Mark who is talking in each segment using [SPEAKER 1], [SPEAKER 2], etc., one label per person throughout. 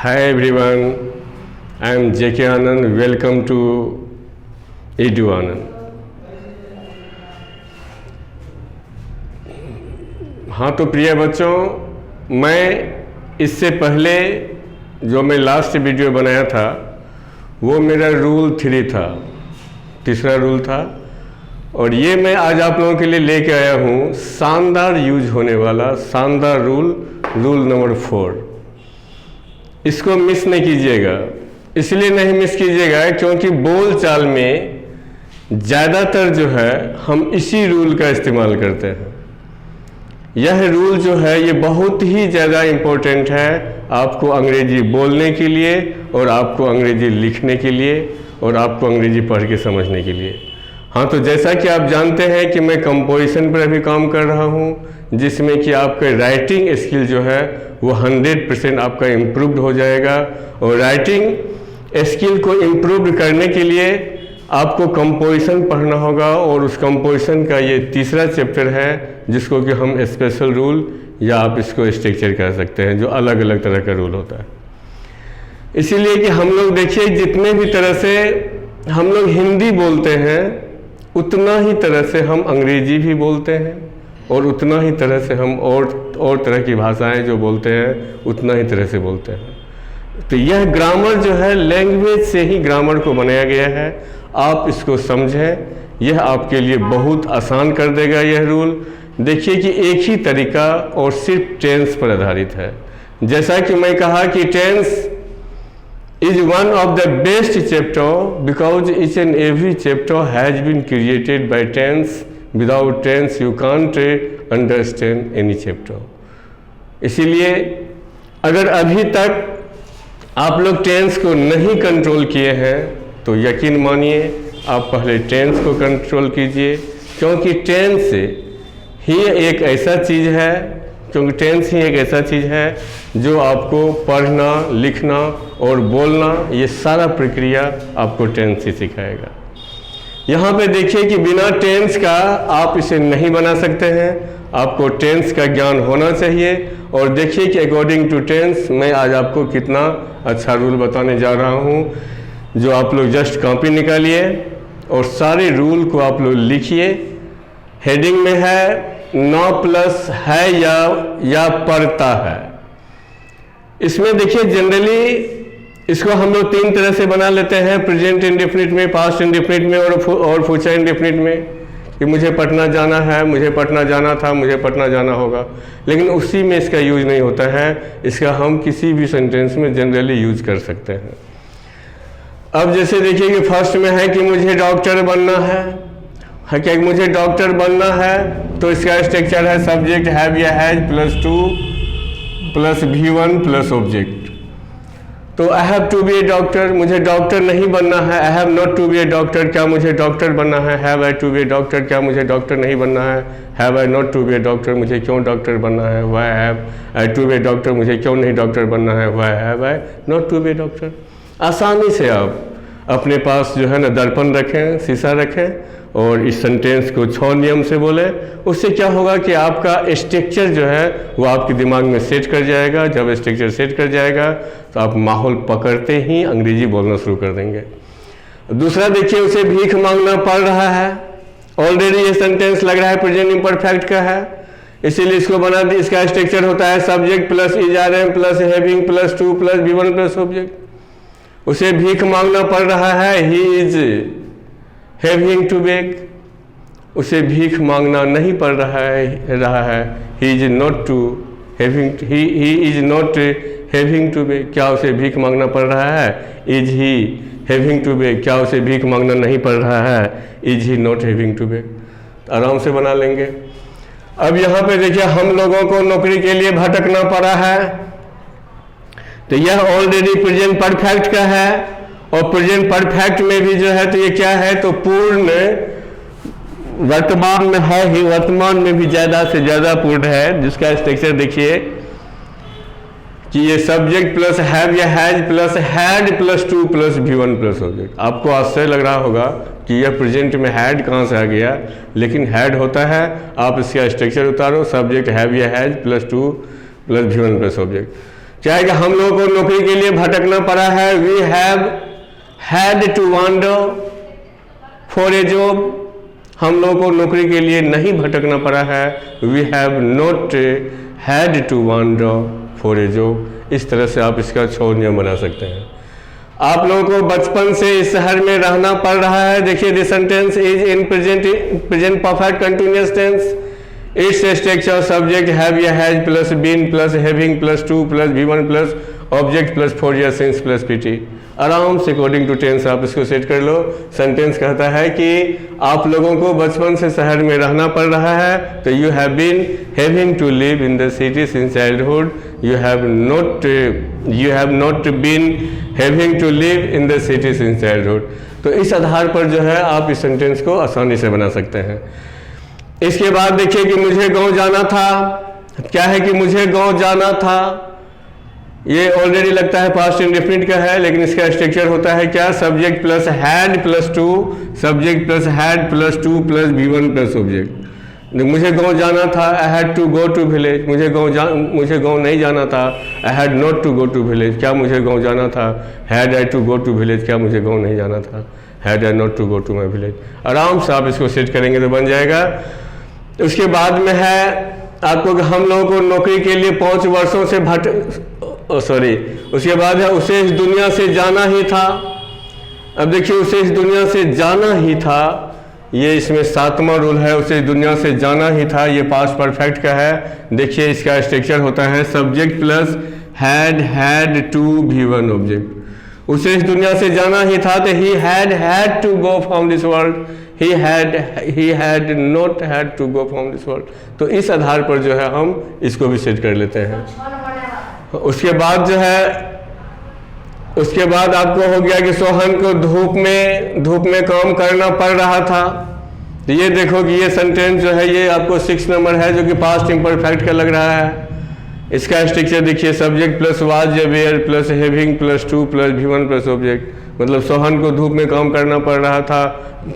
[SPEAKER 1] Hi everyone, I am JK Anand. Welcome to Edu Anand. हाँ तो प्रिय बच्चों, मैं इससे पहले जो मैं लास्ट वीडियो बनाया था वो मेरा रूल 3 था, तीसरा रूल था। और ये मैं आज आप लोगों के लिए लेके आया हूँ शानदार यूज होने वाला शानदार रूल नंबर 4। इसको मिस नहीं कीजिएगा। इसलिए नहीं मिस कीजिएगा क्योंकि बोलचाल में ज़्यादातर जो है हम इसी रूल का इस्तेमाल करते हैं। यह रूल जो है ये बहुत ही ज़्यादा इम्पोर्टेंट है आपको अंग्रेजी बोलने के लिए और आपको अंग्रेजी लिखने के लिए और आपको अंग्रेजी पढ़ के समझने के लिए। हाँ तो जैसा कि आप जानते हैं कि मैं कंपोजिशन पर अभी काम कर रहा हूँ, जिसमें कि आपका राइटिंग स्किल जो है वो 100% आपका इम्प्रूव्ड हो जाएगा। और राइटिंग स्किल को इम्प्रूव करने के लिए आपको कंपोजिशन पढ़ना होगा और उस कंपोजिशन का ये तीसरा चैप्टर है जिसको कि हम स्पेशल रूल या आप इसको स्ट्रक्चर कह सकते हैं, जो अलग अलग तरह का रूल होता है। इसीलिए कि हम लोग देखिए जितने भी तरह से हम लोग हिंदी बोलते हैं उतना ही तरह से हम अंग्रेजी भी बोलते हैं और उतना ही तरह से हम और तरह की भाषाएं जो बोलते हैं उतना ही तरह से बोलते हैं। तो यह ग्रामर जो है लैंग्वेज से ही ग्रामर को बनाया गया है। आप इसको समझें, यह आपके लिए बहुत आसान कर देगा यह रूल। देखिए कि एक ही तरीका और सिर्फ टेंस पर आधारित है। जैसा कि मैं कहा कि tense is one of the best chapter because each and every chapter has been created by tense. Without tense you can't understand any chapter. इसीलिए अगर अभी तक आप लोग टेंस को नहीं कंट्रोल किए हैं तो यकीन मानिए आप पहले टेंस को कंट्रोल कीजिए, क्योंकि टेंस ही एक ऐसा चीज़ है जो आपको पढ़ना, लिखना और बोलना ये सारा प्रक्रिया आपको टेंस ही सिखाएगा। यहाँ पे देखिए कि बिना टेंस का आप इसे नहीं बना सकते हैं, आपको टेंस का ज्ञान होना चाहिए। और देखिए कि अकॉर्डिंग टू टेंस मैं आज आपको कितना अच्छा रूल बताने जा रहा हूँ, जो आप लोग जस्ट कॉपी निकालिए और सारे रूल को आप लोग लिखिए। हेडिंग में है नौ प्लस है या पढ़ता है। इसमें देखिए जनरली इसको हम लोग 3 तरह से बना लेते हैं, प्रेजेंट इंडेफिनिट में, पास्ट इंडेफिनिट में और फ्यूचर इंडेफिनिट में, कि मुझे पटना जाना है, मुझे पटना जाना था, मुझे पटना जाना होगा। लेकिन उसी में इसका यूज नहीं होता है, इसका हम किसी भी सेंटेंस में जनरली यूज कर सकते हैं। अब जैसे देखिए कि फर्स्ट में है कि मुझे डॉक्टर बनना है कि मुझे डॉक्टर बनना है, तो इसका स्ट्रक्चर है सब्जेक्ट हैव या has plus 2 plus V1 plus object. तो I have to be a doctor, मुझे डॉक्टर नहीं बनना है। I have not to be a doctor, क्या मुझे डॉक्टर बनना है। Have I to be a doctor, क्या मुझे डॉक्टर नहीं बनना है। Have I not to be a doctor, मुझे क्यों डॉक्टर बनना है। Why have I to be a doctor, मुझे क्यों नहीं डॉक्टर बनना है। Why have I not to be a doctor. आसानी से आप अपने पास जो है ना दर्पण रखें, शीशा रखें और इस सेंटेंस को 6 नियम से बोले। उससे क्या होगा कि आपका स्ट्रक्चर जो है वो आपके दिमाग में सेट कर जाएगा। जब स्ट्रक्चर सेट कर जाएगा तो आप माहौल पकड़ते ही अंग्रेजी बोलना शुरू कर देंगे। दूसरा देखिए, उसे भीख मांगना पड़ रहा है। ऑलरेडी ये सेंटेंस लग रहा है प्रेजेंट इम्परफेक्ट का है, इसीलिए इसको बना दी। इसका स्ट्रक्चर होता है subject plus is plus having plus 2 plus V1 plus object. उसे भीख मांगना पड़ रहा है, he is having to beg. उसे भीख मांगना नहीं पड़ रहा है, he is not to having, he is not having to beg. क्या उसे भीख मांगना पड़ रहा है, is he having to beg. क्या उसे भीख मांगना नहीं पड़ रहा है, is he not having to bag. आराम से बना लेंगे। अब यहाँ पे देखिए हम लोगों को नौकरी के लिए भटकना पड़ा है, तो यह ऑलरेडी प्रेजेंट परफेक्ट का है। और प्रेजेंट परफेक्ट में भी जो है तो ये क्या है, तो पूर्ण वर्तमान में है ही, वर्तमान में भी ज़्यादा से ज़्यादा पूर्ण है। जिसका स्ट्रक्चर देखिए कि ये सब्जेक्ट प्लस हैव या has plus had plus 2 plus V1 plus object. आपको आश्चर्य लग रहा होगा कि यह प्रेजेंट में हैड कहाँ से आ गया, लेकिन हैड होता है। आप इसका स्ट्रक्चर उतारो, सब्जेक्ट हैव या has plus 2 plus V1 plus object. क्या है कि हम लोगों को नौकरी के लिए भटकना पड़ा है। We have had to wander for a job. हम लोगों को नौकरी के लिए नहीं भटकना पड़ा है। We have not had to wander for a job. इस तरह से आप इसका 6 नियम बना सकते हैं। आप लोगों को बचपन से इस शहर में रहना पड़ रहा है। देखिए, this sentence is in present perfect continuous tense. Its structure subject have या has plus been plus having plus to plus V1 plus object plus for या सिंस प्लस PT। आराम से अकॉर्डिंग टू टेंस आप इसको set कर लो। Sentence कहता है कि आप लोगों को बचपन से शहर में रहना पड़ रहा है, तो you have been having to live in the city since childhood. You have not been having to live in the city since childhood. तो इस आधार पर जो है आप इस सेंटेंस को आसानी से बना सकते हैं। इसके बाद देखिए कि मुझे गांव जाना था। क्या है कि मुझे गांव जाना था, ये ऑलरेडी लगता है पास्ट इंडेफिनिट का है, लेकिन इसका स्ट्रक्चर होता है क्या, subject plus had plus to, subject plus had plus to plus V1 plus object. मुझे गांव जाना था, I had to go to village. मुझे गांव नहीं जाना था, I had not to go to village. क्या मुझे गांव जाना था, had I to go to village. क्या मुझे गांव नहीं जाना था, had I not to go to my village. आराम से आप इसको सेट करेंगे तो बन जाएगा। उसके बाद में है आपको, हम लोगों को नौकरी के लिए 5 वर्षों से उसके बाद है उसे इस दुनिया से जाना ही था। अब देखिए, उसे इस दुनिया से जाना ही था, ये इसमें 7वां रूल है, उसे इस दुनिया से जाना ही था। ये पास्ट परफेक्ट का है। देखिए, इसका स्ट्रक्चर होता है subject plus had to V1 object. उसे इस दुनिया से जाना ही था, तो he had to go from this world. He had not had to go from this world. तो इस आधार पर जो है हम इसको भी सेट कर लेते हैं। उसके बाद जो है, उसके बाद आपको हो गया कि सोहन को धूप में काम करना पड़ रहा था। तो ये देखो कि ये सेंटेंस जो है ये आपको 6 नंबर है, जो कि पास्ट इम्परफेक्ट का लग रहा है। इसका स्ट्रक्चर देखिए, सब्जेक्ट प्लस वाज या were plus having plus to plus V1 plus object. मतलब सोहन को धूप में काम करना पड़ रहा था,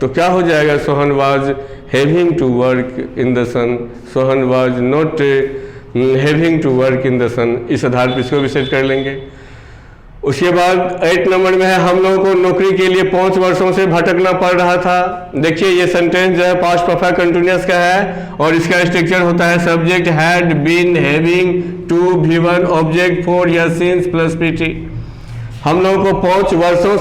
[SPEAKER 1] तो क्या हो जाएगा, Sohan was having to work in the sun. Sohan was not having to work in the sun. इस आधार पर इसको भी सेट कर लेंगे। उसके बाद 8 नंबर में है, हम लोगों को नौकरी के लिए 5 वर्षों से भटकना पड़ रहा था। देखिए, ये सेंटेंस जो है पास्ट परफेक्ट कंटिन्यूअस का है, और इसका स्ट्रक्चर होता है subject had been having to V1 object for या सिंस प्लस PT। हम लोगों को 5 वर्षों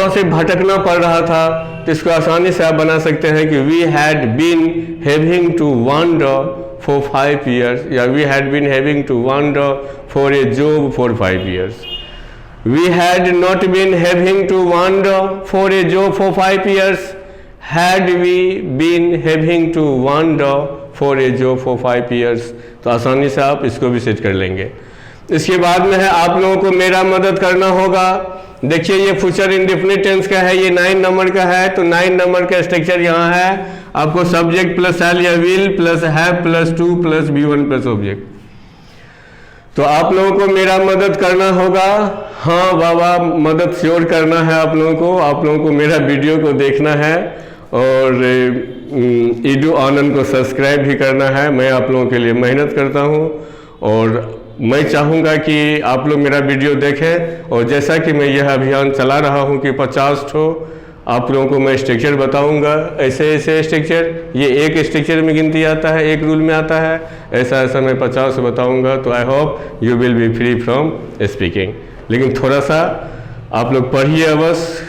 [SPEAKER 1] से भटकना पड़ रहा था, तो इसको आसानी से आप बना सकते हैं कि we had been having to wander for 5 years, या we had been having to wander for a job for 5 years. We had not been having to wander for a job for 5 years. Had we been having to wander for a job for 5 years. तो आसानी से आप इसको भी set कर लेंगे। इसके बाद में है, आप लोगों को मेरा मदद करना होगा। देखिए, ये फ्यूचर इंडेफिनिट टेंस का है, ये 9 नंबर का है। तो 9 नंबर का स्ट्रक्चर यहाँ है, आपको सब्जेक्ट प्लस शैल या will plus have plus to plus V1 plus object. तो आप लोगों को मेरा मदद करना होगा। हाँ बाबा, मदद श्योर करना है आप लोगों को। आप लोगों को मेरा वीडियो को देखना है, और ईडू आनंद को सब्सक्राइब भी करना है। मैं आप लोगों के लिए मेहनत करता हूँ, और मैं चाहूँगा कि आप लोग मेरा वीडियो देखें। और जैसा कि मैं यह अभियान चला रहा हूँ कि 50 ठो आप लोगों को मैं स्ट्रक्चर बताऊंगा, ऐसे स्ट्रक्चर, ये एक स्ट्रक्चर में गिनती आता है, एक रूल में आता है, ऐसा मैं 50 बताऊंगा। तो I hope you will B free from speaking. लेकिन थोड़ा सा आप लोग पढ़िए अवश्य।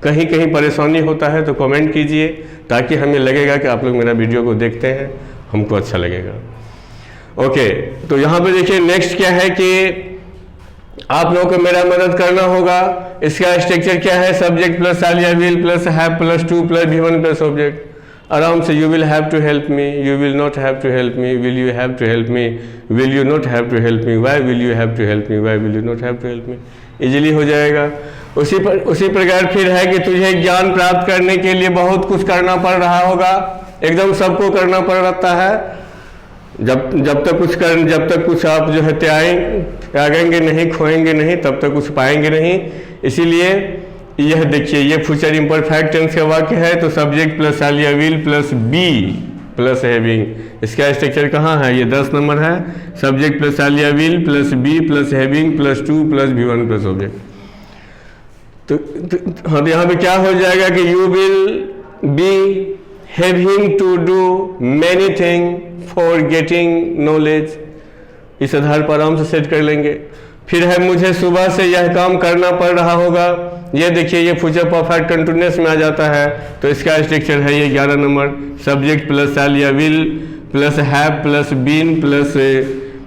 [SPEAKER 1] कहीं कहीं परेशानी होता है तो कमेंट कीजिए, ताकि हमें लगेगा कि आप लोग मेरा वीडियो को देखते हैं, हमको अच्छा लगेगा। ओके, तो यहाँ पे देखिए नेक्स्ट क्या है कि आप लोगों को मेरा मदद करना होगा। इसका स्ट्रक्चर क्या है, सब्जेक्ट प्लस शैल या will plus have plus to plus V1 plus object. आराम से, you will have to help me, you will not have to help me, will you have to help me, will you not have to help me, why will you have to help me, why will you not have to help me. Easily हो जाएगा। उसी प्रकार फिर है कि तुझे ज्ञान प्राप्त करने के लिए बहुत कुछ करना पड़ रहा होगा। एकदम सबको करना पड़ रहा है। जब तक कुछ आप जो है त्यागेंगे नहीं, खोएंगे नहीं, तब तक कुछ पाएंगे नहीं। इसीलिए यह देखिए, ये फ्यूचर इम्परफेक्ट टेंस का वाक्य है। तो सब्जेक्ट प्लस शैल या will plus be plus having. इसका स्ट्रक्चर कहाँ है? ये 10 नंबर है। सब्जेक्ट प्लस आलिया will plus be plus having plus 2 plus V1 plus object. तो हाँ, तो यहाँ पे क्या हो जाएगा कि you will be having to do many thing for getting knowledge. इस आधार पर आराम से सेट कर लेंगे। फिर है मुझे सुबह से यह काम करना पड़ रहा होगा। ये देखिए ये फ्यूचर परफेक्ट कंटिन्यूअस में आ जाता है, तो इसका स्ट्रक्चर है ये 11 नंबर। सब्जेक्ट प्लस आल या will plus have plus been plus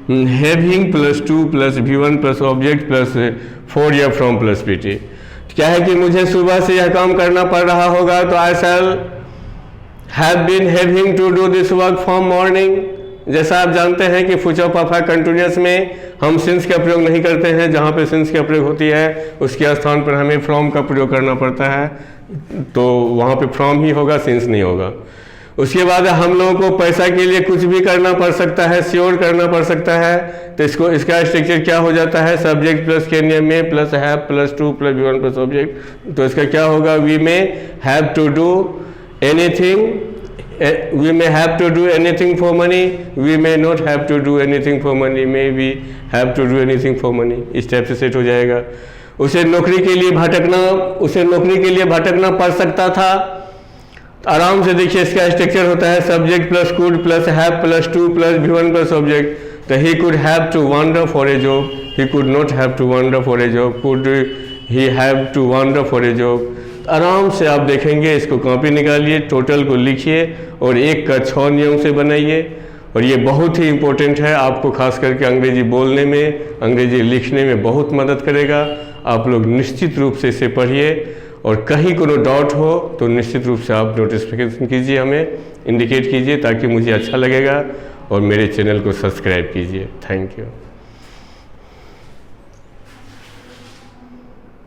[SPEAKER 1] having plus 2 plus V1 plus object plus for या फ्रॉम प्लस PT। क्या है कि मुझे सुबह से यह काम करना पड़ रहा होगा, तो I shall have been having to do this work from morning. जैसा आप जानते हैं कि फ्यूचर परफेक्ट कंटिन्यूअस में हम सिंस का प्रयोग नहीं करते हैं। जहाँ पे सिंस का प्रयोग होती है उसके स्थान पर हमें फ्रॉम का प्रयोग करना पड़ता है, तो वहाँ पे फ्रॉम ही होगा, सिंस नहीं होगा। उसके बाद हम लोगों को पैसा के लिए कुछ भी करना पड़ सकता है, श्योर करना पड़ सकता है, तो इसका स्ट्रक्चर क्या हो जाता है? सब्जेक्ट प्लस कैन में plus have plus 2 plus V1 plus object. तो इसका क्या होगा? वी में have to do anything, we may have to do anything for money, we may not have to do anything for money, may we have to do anything for money। इस type से set हो जाएगा। उसे नौकरी के लिए भटकना पड़ सकता था। आराम से देखिए इसका स्ट्रक्चर होता है subject plus could plus have plus 2 plus V1 plus object. तो he could have to wander for a job, he could not have to wander for a job, could he have to wander for a job. आराम से आप देखेंगे, इसको copy निकालिए, total को लिखिए और 1 का 6 नियम से बनाइए। और ये बहुत ही इम्पोर्टेंट है, आपको खास करके अंग्रेजी बोलने में, अंग्रेजी लिखने में बहुत मदद करेगा। आप लोग निश्चित रूप से इसे पढ़िए और कहीं कोनो डाउट हो तो निश्चित रूप से आप नोटिफिकेशन कीजिए, हमें इंडिकेट कीजिए, ताकि मुझे अच्छा लगेगा। और मेरे चैनल को सब्सक्राइब कीजिए। Thank you.